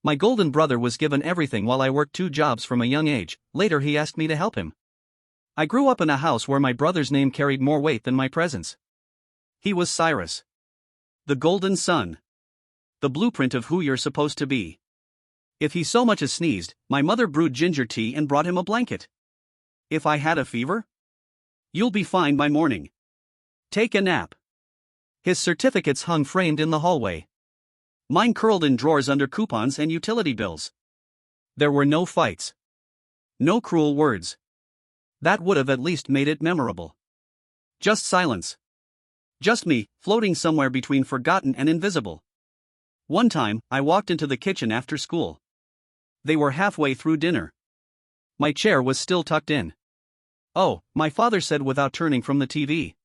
My golden brother was given everything while I worked 2 jobs from a young age. Later he asked me to help him. I grew up in a house where my brother's name carried more weight than my presence. He was Cyrus. The golden son. The blueprint of who you're supposed to be. If he so much as sneezed, my mother brewed ginger tea and brought him a blanket. If I had a fever? You'll be fine by morning. Take a nap. His certificates hung framed in the hallway. Mine curled in drawers under coupons and utility bills. There were no fights. No cruel words. That would have at least made it memorable. Just silence. Just me, floating somewhere between forgotten and invisible. One time, I walked into the kitchen after school. They were halfway through dinner. My chair was still tucked in. "Oh," my father said without turning from the TV.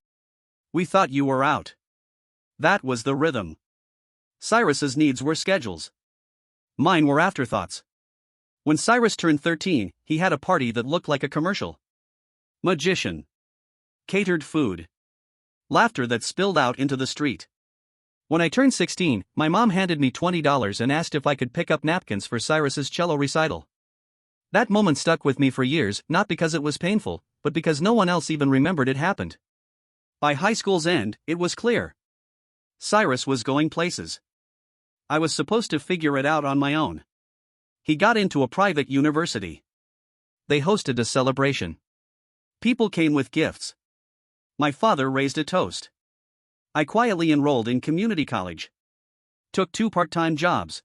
"We thought you were out." That was the rhythm. Cyrus's needs were schedules. Mine were afterthoughts. When Cyrus turned 13, he had a party that looked like a commercial. Magician. Catered food. Laughter that spilled out into the street. When I turned 16, my mom handed me $20 and asked if I could pick up napkins for Cyrus's cello recital. That moment stuck with me for years, not because it was painful, but because no one else even remembered it happened. By high school's end, it was clear. Cyrus was going places. I was supposed to figure it out on my own. He got into a private university. They hosted a celebration. People came with gifts. My father raised a toast. I quietly enrolled in community college. Took 2 part-time jobs.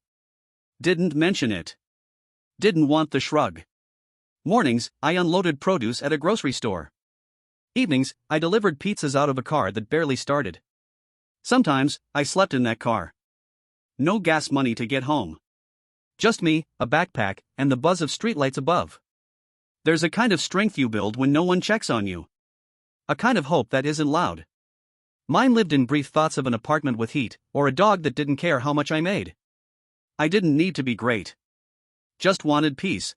Didn't mention it. Didn't want the shrug. Mornings, I unloaded produce at a grocery store. Evenings, I delivered pizzas out of a car that barely started. Sometimes, I slept in that car. No gas money to get home. Just me, a backpack, and the buzz of streetlights above. There's a kind of strength you build when no one checks on you. A kind of hope that isn't loud. Mine lived in brief thoughts of an apartment with heat, or a dog that didn't care how much I made. I didn't need to be great. Just wanted peace.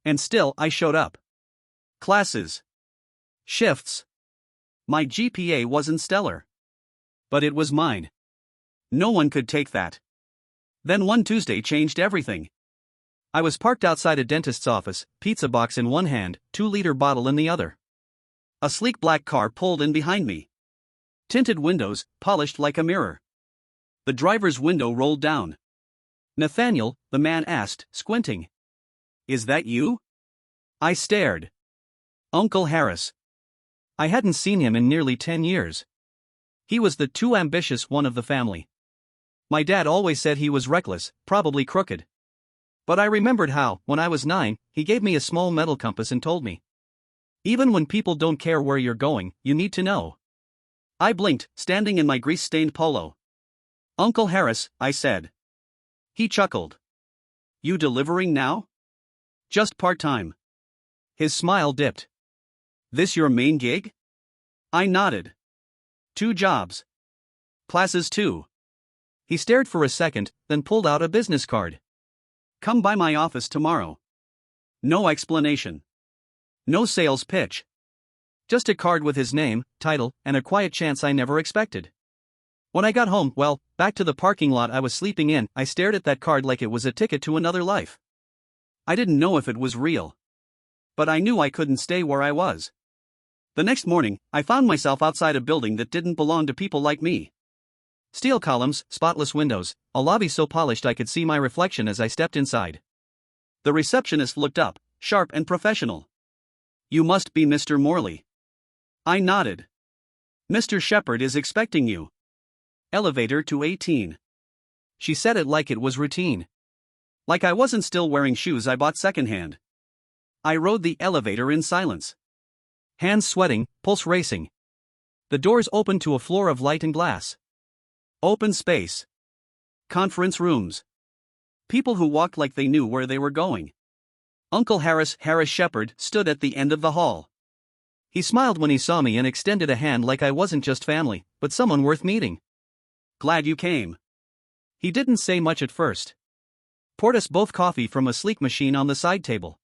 And still, I showed up. Classes. Shifts. My GPA wasn't stellar. But it was mine. No one could take that. Then one Tuesday changed everything. I was parked outside a dentist's office, pizza box in one hand, 2-liter bottle in the other. A sleek black car pulled in behind me. Tinted windows, polished like a mirror. The driver's window rolled down. "Nathaniel," the man asked, squinting. "Is that you?" I stared. Uncle Harris. I hadn't seen him in nearly 10 years. He was the too ambitious one of the family. My dad always said he was reckless, probably crooked. But I remembered how, when I was 9, he gave me a small metal compass and told me, "Even when people don't care where you're going, you need to know." I blinked, standing in my grease-stained polo. "Uncle Harris," I said. He chuckled. "You delivering now?" "Just part-time." His smile dipped. "This your main gig?" I nodded. 2 jobs. Classes too. He stared for a second, then pulled out a business card. "Come by my office tomorrow." No explanation. No sales pitch. Just a card with his name, title, and a quiet chance I never expected. When I got home, back to the parking lot I was sleeping in, I stared at that card like it was a ticket to another life. I didn't know if it was real. But I knew I couldn't stay where I was. The next morning, I found myself outside a building that didn't belong to people like me. Steel columns, spotless windows, a lobby so polished I could see my reflection as I stepped inside. The receptionist looked up, sharp and professional. "You must be Mr. Morley." I nodded. "Mr. Shepard is expecting you. Elevator to 18. She said it like it was routine. Like I wasn't still wearing shoes I bought secondhand. I rode the elevator in silence. Hands sweating, pulse racing. The doors opened to a floor of light and glass. Open space. Conference rooms. People who walked like they knew where they were going. Uncle Harris Shepard, stood at the end of the hall. He smiled when he saw me and extended a hand like I wasn't just family, but someone worth meeting. "Glad you came." He didn't say much at first. Poured us both coffee from a sleek machine on the side table.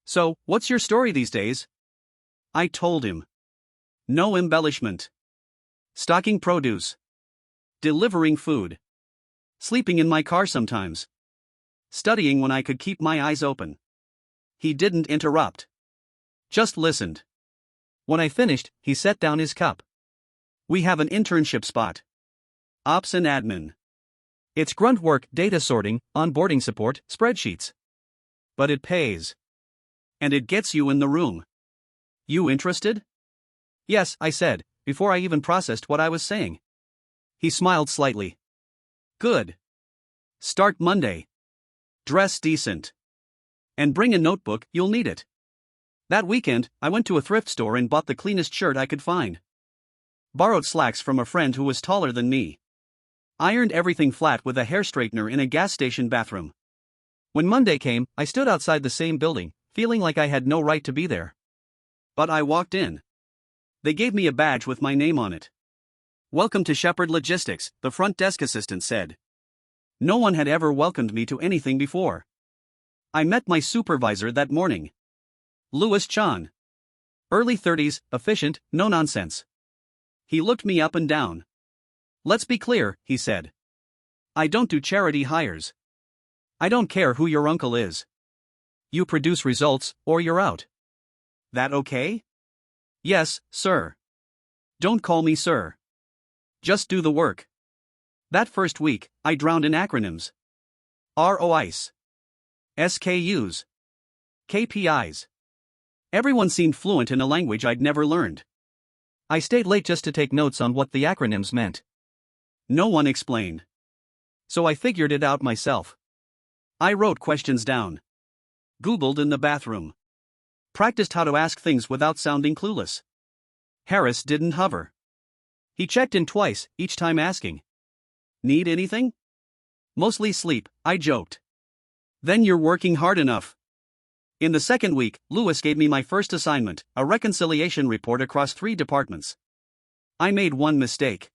"So, what's your story these days?" I told him. No embellishment. Stocking produce. Delivering food. Sleeping in my car sometimes. studying when I could keep my eyes open. He didn't interrupt. Just listened. When I finished, he set down his cup. We have an internship spot. Ops and admin. It's grunt work, data sorting, onboarding support, spreadsheets. But it pays. And it gets you in the room. You interested? Yes, I said, before I even processed what I was saying. He smiled slightly. Good. Start Monday. Dress decent. And bring a notebook, you'll need it. That weekend, I went to a thrift store and bought the cleanest shirt I could find. Borrowed slacks from a friend who was taller than me. Ironed everything flat with a hair straightener in a gas station bathroom. When Monday came, I stood outside the same building, feeling like I had no right to be there. But I walked in. They gave me a badge with my name on it. Welcome to Shepherd Logistics, the front desk assistant said. No one had ever welcomed me to anything before. I met my supervisor that morning. Louis Chan. Early 30s, efficient, no nonsense. He looked me up and down. Let's be clear, he said. I don't do charity hires. I don't care who your uncle is. You produce results, or you're out. That okay? Yes, sir. Don't call me sir. Just do the work. That first week, I drowned in acronyms. ROIs. SKUs. KPIs. Everyone seemed fluent in a language I'd never learned. I stayed late just to take notes on what the acronyms meant. No one explained. So I figured it out myself. I wrote questions down. Googled in the bathroom. Practiced how to ask things without sounding clueless. Harris didn't hover. He checked in twice, each time asking. Need anything? Mostly sleep, I joked. Then you're working hard enough. In the second week, Louis gave me my first assignment, a reconciliation report across 3 departments. I made one mistake.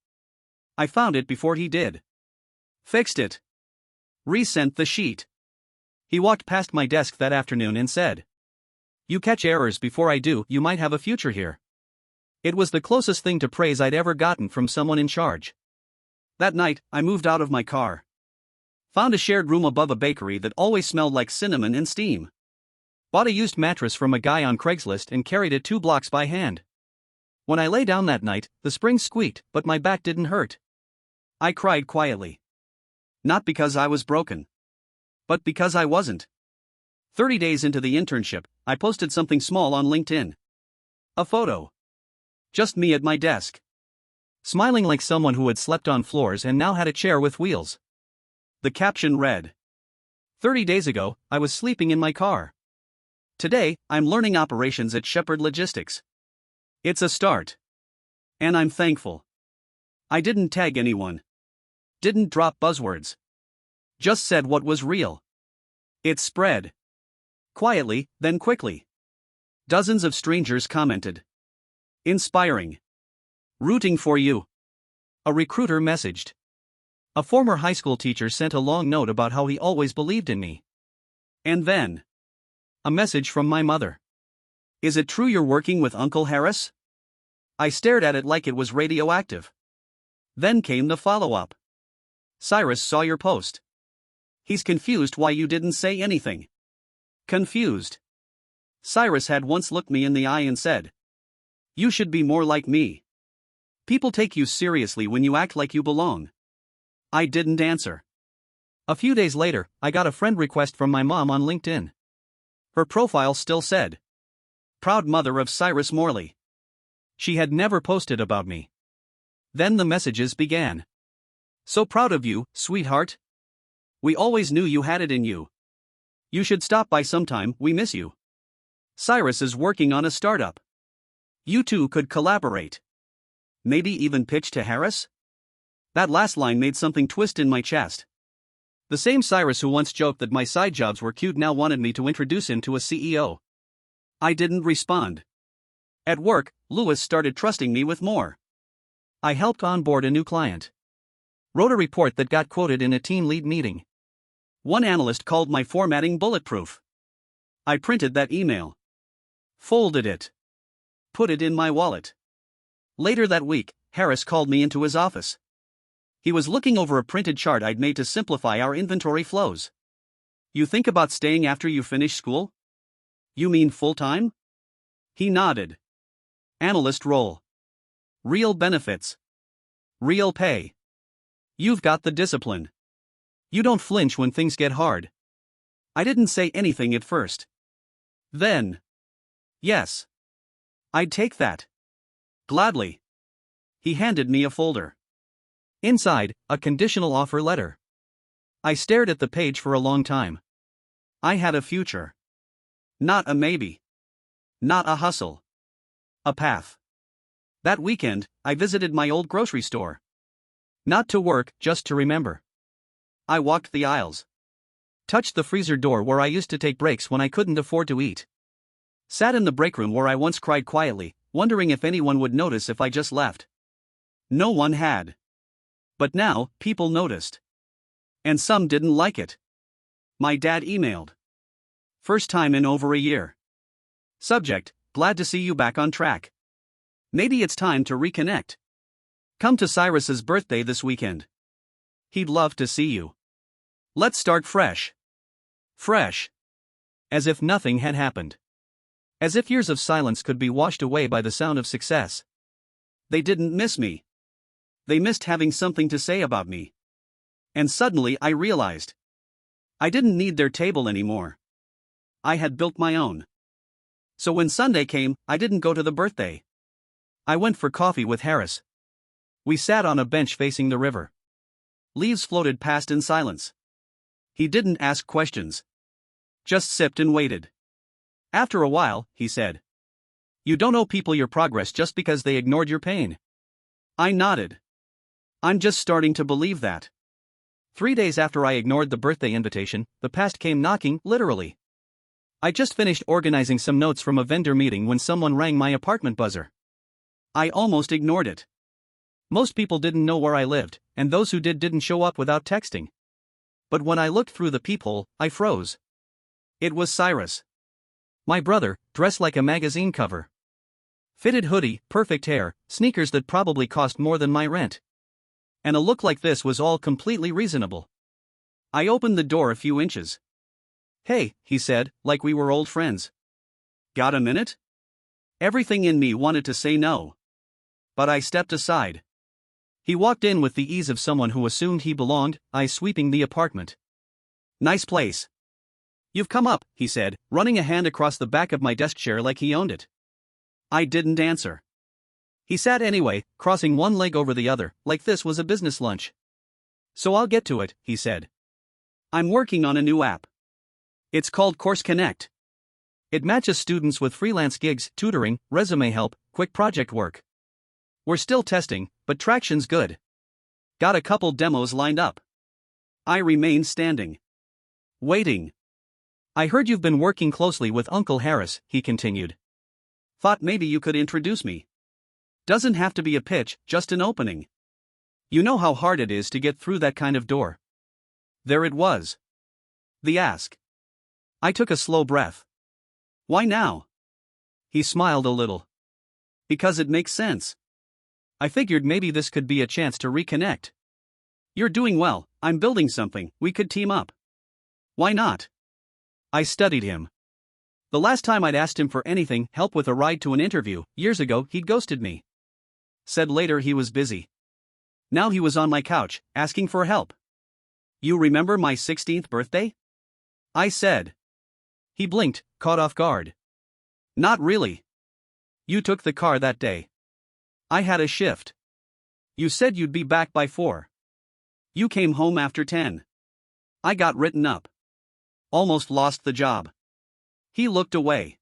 I found it before he did. Fixed it. Resent the sheet. He walked past my desk that afternoon and said, You catch errors before I do, you might have a future here. It was the closest thing to praise I'd ever gotten from someone in charge. That night, I moved out of my car. Found a shared room above a bakery that always smelled like cinnamon and steam. Bought a used mattress from a guy on Craigslist and carried it 2 blocks by hand. When I lay down that night, the springs squeaked, but my back didn't hurt. I cried quietly. Not because I was broken. But because I wasn't. 30 days into the internship, I posted something small on LinkedIn. A photo. Just me at my desk. Smiling like someone who had slept on floors and now had a chair with wheels. The caption read, 30 days ago, I was sleeping in my car. Today, I'm learning operations at Shepherd Logistics. It's a start. And I'm thankful. I didn't tag anyone. Didn't drop buzzwords. Just said what was real. It spread. Quietly, then quickly. Dozens of strangers commented. Inspiring. Rooting for you. A recruiter messaged. A former high school teacher sent a long note about how he always believed in me. And then, a message from my mother. Is it true you're working with Uncle Harris? I stared at it like it was radioactive. Then came the follow-up. Cyrus saw your post. He's confused why you didn't say anything. Confused. Cyrus had once looked me in the eye and said, You should be more like me. People take you seriously when you act like you belong. I didn't answer. A few days later, I got a friend request from my mom on LinkedIn. Her profile still said, Proud mother of Cyrus Morley. She had never posted about me. Then the messages began. So proud of you, sweetheart. We always knew you had it in you. You should stop by sometime, we miss you. Cyrus is working on a startup. You two could collaborate. Maybe even pitch to Harris? That last line made something twist in my chest. The same Cyrus who once joked that my side jobs were cute now wanted me to introduce him to a CEO. I didn't respond. At work, Louis started trusting me with more. I helped onboard a new client. Wrote a report that got quoted in a team lead meeting. One analyst called my formatting bulletproof. I printed that email. Folded it. Put it in my wallet. Later that week, Harris called me into his office. He was looking over a printed chart I'd made to simplify our inventory flows. You think about staying after you finish school? You mean full-time? He nodded. Analyst role. Real benefits. Real pay. You've got the discipline. You don't flinch when things get hard. I didn't say anything at first. Then. Yes. I'd take that. Gladly. He handed me a folder. Inside, a conditional offer letter. I stared at the page for a long time. I had a future. Not a maybe. Not a hustle. A path. That weekend, I visited my old grocery store. Not to work, just to remember. I walked the aisles. Touched the freezer door where I used to take breaks when I couldn't afford to eat. Sat in the break room where I once cried quietly, wondering if anyone would notice if I just left. No one had. But now, people noticed. And some didn't like it. My dad emailed. First time in over a year. Subject: glad to see you back on track. Maybe it's time to reconnect. Come to Cyrus's birthday this weekend. He'd love to see you. Let's start fresh. Fresh. As if nothing had happened. As if years of silence could be washed away by the sound of success. They didn't miss me. They missed having something to say about me. And suddenly I realized. I didn't need their table anymore. I had built my own. So when Sunday came, I didn't go to the birthday. I went for coffee with Harris. We sat on a bench facing the river. Leaves floated past in silence. He didn't ask questions. Just sipped and waited. After a while, he said, "You don't owe people your progress just because they ignored your pain." I nodded. I'm just starting to believe that. 3 days after I ignored the birthday invitation, the past came knocking, literally. I just finished organizing some notes from a vendor meeting when someone rang my apartment buzzer. I almost ignored it. Most people didn't know where I lived, and those who did didn't show up without texting. But when I looked through the peephole, I froze. It was Cyrus. My brother, dressed like a magazine cover. Fitted hoodie, perfect hair, sneakers that probably cost more than my rent. And a look like this was all completely reasonable. I opened the door a few inches. "Hey," he said, like we were old friends. "Got a minute?" Everything in me wanted to say no. But I stepped aside. He walked in with the ease of someone who assumed he belonged, eyes sweeping the apartment. "Nice place." "You've come up," he said, running a hand across the back of my desk chair like he owned it. I didn't answer. He sat anyway, crossing one leg over the other, like this was a business lunch. "So I'll get to it," he said. "I'm working on a new app. It's called Course Connect. It matches students with freelance gigs, tutoring, resume help, quick project work. We're still testing, but traction's good. Got a couple demos lined up." I remained standing. Waiting. "I heard you've been working closely with Uncle Harris," he continued. "Thought maybe you could introduce me. Doesn't have to be a pitch, just an opening. You know how hard it is to get through that kind of door." There it was. The ask. I took a slow breath. "Why now?" He smiled a little. "Because it makes sense. I figured maybe this could be a chance to reconnect. You're doing well, I'm building something, we could team up. Why not?" I studied him. The last time I'd asked him for anything, help with a ride to an interview, years ago, he'd ghosted me. Said later he was busy. Now he was on my couch, asking for help. "You remember my 16th birthday?" I said. He blinked, caught off guard. "Not really. You took the car that day. I had a shift. You said you'd be back by 4. You came home after 10. I got written up. Almost lost the job." He looked away.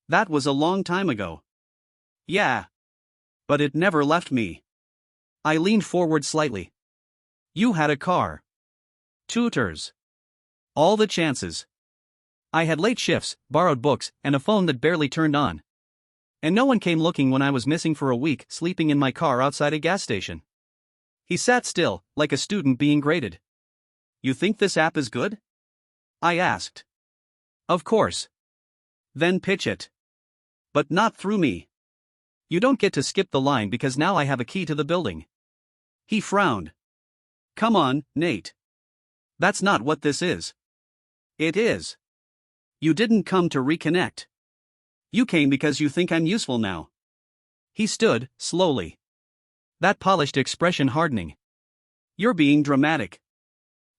"That was a long time ago." "Yeah. But it never left me." I leaned forward slightly. "You had a car. Tutors. All the chances. I had late shifts, borrowed books, and a phone that barely turned on. And no one came looking when I was missing for a week, sleeping in my car outside a gas station." He sat still, like a student being graded. "You think this app is good?" I asked. "Of course." "Then pitch it. But not through me. You don't get to skip the line because now I have a key to the building." He frowned. "Come on, Nate. That's not what this is." It is. You didn't come to reconnect. You came because you think I'm useful now. He stood, slowly. That polished expression hardening. You're being dramatic.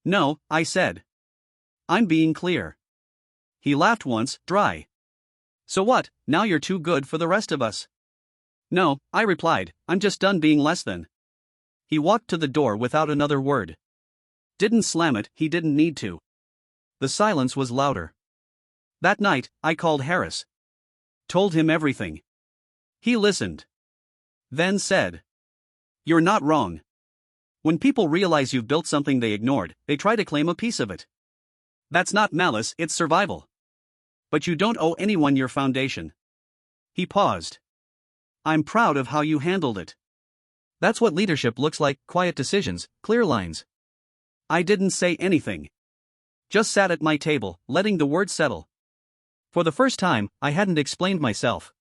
No, I said. I'm being clear. He laughed once, dry. So what, now you're too good for the rest of us? No, I replied, I'm just done being less than. He walked to the door without another word. Didn't slam it, he didn't need to. The silence was louder. That night, I called Harris. Told him everything. He listened. Then said, "You're not wrong. When people realize you've built something they ignored, they try to claim a piece of it. That's not malice, it's survival. But you don't owe anyone your foundation." He paused. "I'm proud of how you handled it. That's what leadership looks like, quiet decisions, clear lines." I didn't say anything. Just sat at my table, letting the words settle. For the first time, I hadn't explained myself.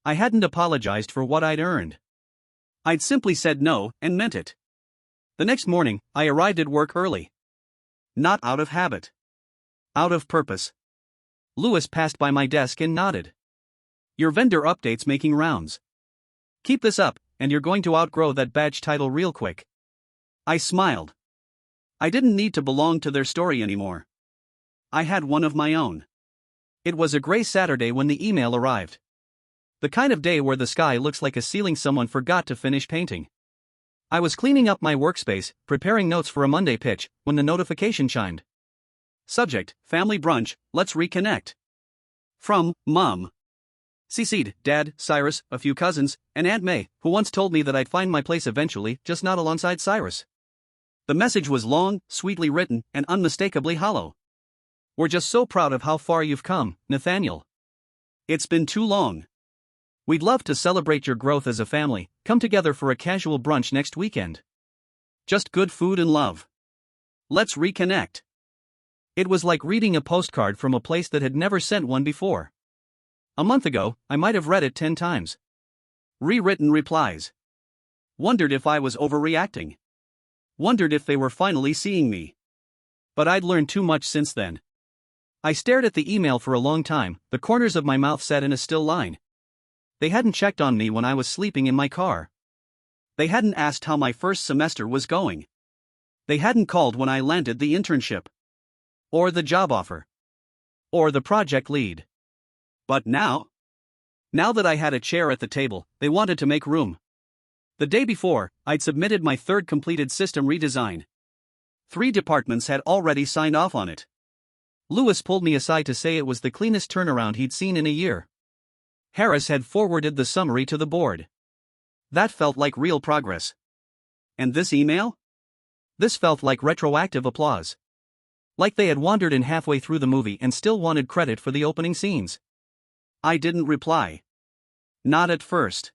I hadn't apologized for what I'd earned. I'd simply said no, and meant it. The next morning, I arrived at work early. Not out of habit. Out of purpose. Louis passed by my desk and nodded. "Your vendor update's making rounds. Keep this up, and you're going to outgrow that badge title real quick." I smiled. I didn't need to belong to their story anymore. I had one of my own. It was a gray Saturday when the email arrived. The kind of day where the sky looks like a ceiling someone forgot to finish painting. I was cleaning up my workspace, preparing notes for a Monday pitch, when the notification chimed. Subject, family brunch, let's reconnect. From, Mom. CC'd, Dad, Cyrus, a few cousins, and Aunt May, who once told me that I'd find my place eventually, just not alongside Cyrus. The message was long, sweetly written, and unmistakably hollow. "We're just so proud of how far you've come, Nathaniel. It's been too long. We'd love to celebrate your growth as a family. Come together for a casual brunch next weekend. Just good food and love. Let's reconnect." It was like reading a postcard from a place that had never sent one before. A month ago, I might have read it 10 times. Rewritten replies. Wondered if I was overreacting. Wondered if they were finally seeing me. But I'd learned too much since then. I stared at the email for a long time, the corners of my mouth set in a still line. They hadn't checked on me when I was sleeping in my car. They hadn't asked how my first semester was going. They hadn't called when I landed the internship. Or the job offer. Or the project lead. But now that I had a chair at the table, they wanted to make room. The day before, I'd submitted my third completed system redesign. 3 departments had already signed off on it. Louis pulled me aside to say it was the cleanest turnaround he'd seen in a year. Harris had forwarded the summary to the board. That felt like real progress. And this email? This felt like retroactive applause. Like they had wandered in halfway through the movie and still wanted credit for the opening scenes. I didn't reply. Not at first.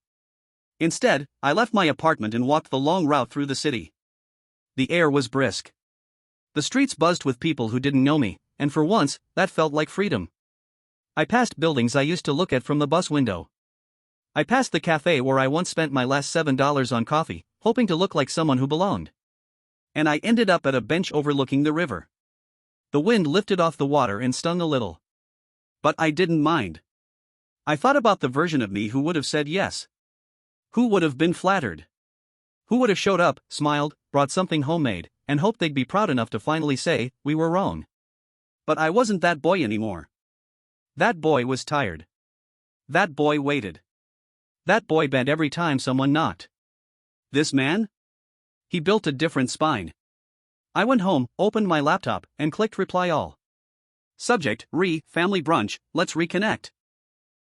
Instead, I left my apartment and walked the long route through the city. The air was brisk. The streets buzzed with people who didn't know me, and for once, that felt like freedom. I passed buildings I used to look at from the bus window. I passed the cafe where I once spent my last $7 on coffee, hoping to look like someone who belonged. And I ended up at a bench overlooking the river. The wind lifted off the water and stung a little. But I didn't mind. I thought about the version of me who would have said yes. Who would have been flattered? Who would have showed up, smiled, brought something homemade, and hoped they'd be proud enough to finally say, "We were wrong." But I wasn't that boy anymore. That boy was tired. That boy waited. That boy bent every time someone knocked. This man? He built a different spine. I went home, opened my laptop, and clicked reply all. Subject, family brunch, let's reconnect.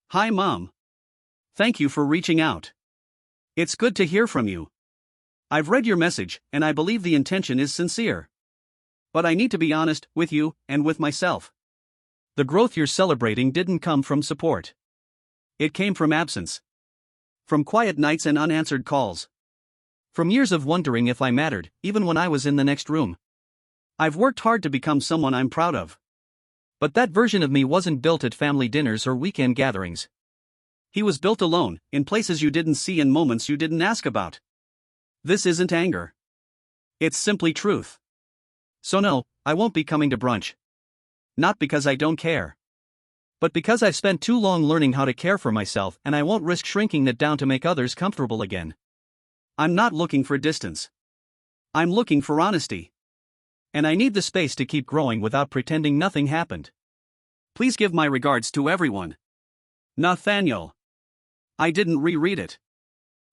Hi Mom. Thank you for reaching out. It's good to hear from you. I've read your message, and I believe the intention is sincere. But I need to be honest with you and with myself. The growth you're celebrating didn't come from support. It came from absence. From quiet nights and unanswered calls. From years of wondering if I mattered, even when I was in the next room. I've worked hard to become someone I'm proud of. But that version of me wasn't built at family dinners or weekend gatherings. He was built alone, in places you didn't see and moments you didn't ask about. This isn't anger. It's simply truth. So no, I won't be coming to brunch. Not because I don't care, but because I've spent too long learning how to care for myself and I won't risk shrinking it down to make others comfortable again. I'm not looking for distance. I'm looking for honesty. And I need the space to keep growing without pretending nothing happened. Please give my regards to everyone. Nathaniel. I didn't reread it.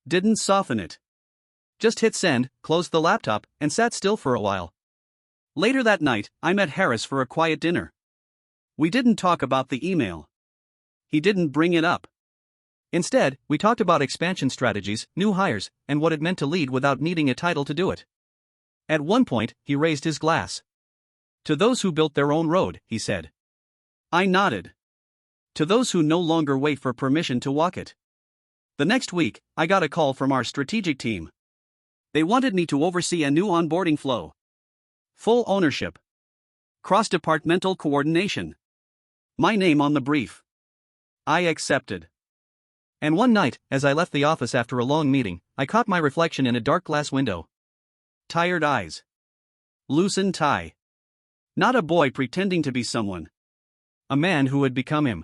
Didn't soften it. Just hit send, closed the laptop, and sat still for a while. Later that night, I met Harris for a quiet dinner. We didn't talk about the email. He didn't bring it up. Instead, we talked about expansion strategies, new hires, and what it meant to lead without needing a title to do it. At one point, he raised his glass. To those who built their own road, he said. I nodded. To those who no longer wait for permission to walk it. The next week, I got a call from our strategic team. They wanted me to oversee a new onboarding flow. Full ownership. Cross-departmental coordination. My name on the brief. I accepted. And one night, as I left the office after a long meeting, I caught my reflection in a dark glass window. Tired eyes. Loosened tie. Not a boy pretending to be someone. A man who had become him.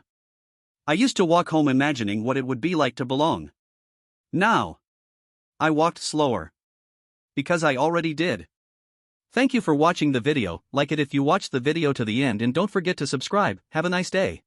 I used to walk home imagining what it would be like to belong. Now, I walked slower. Because I already did. Thank you for watching the video. Like it if you watched the video to the end and don't forget to subscribe. Have a nice day.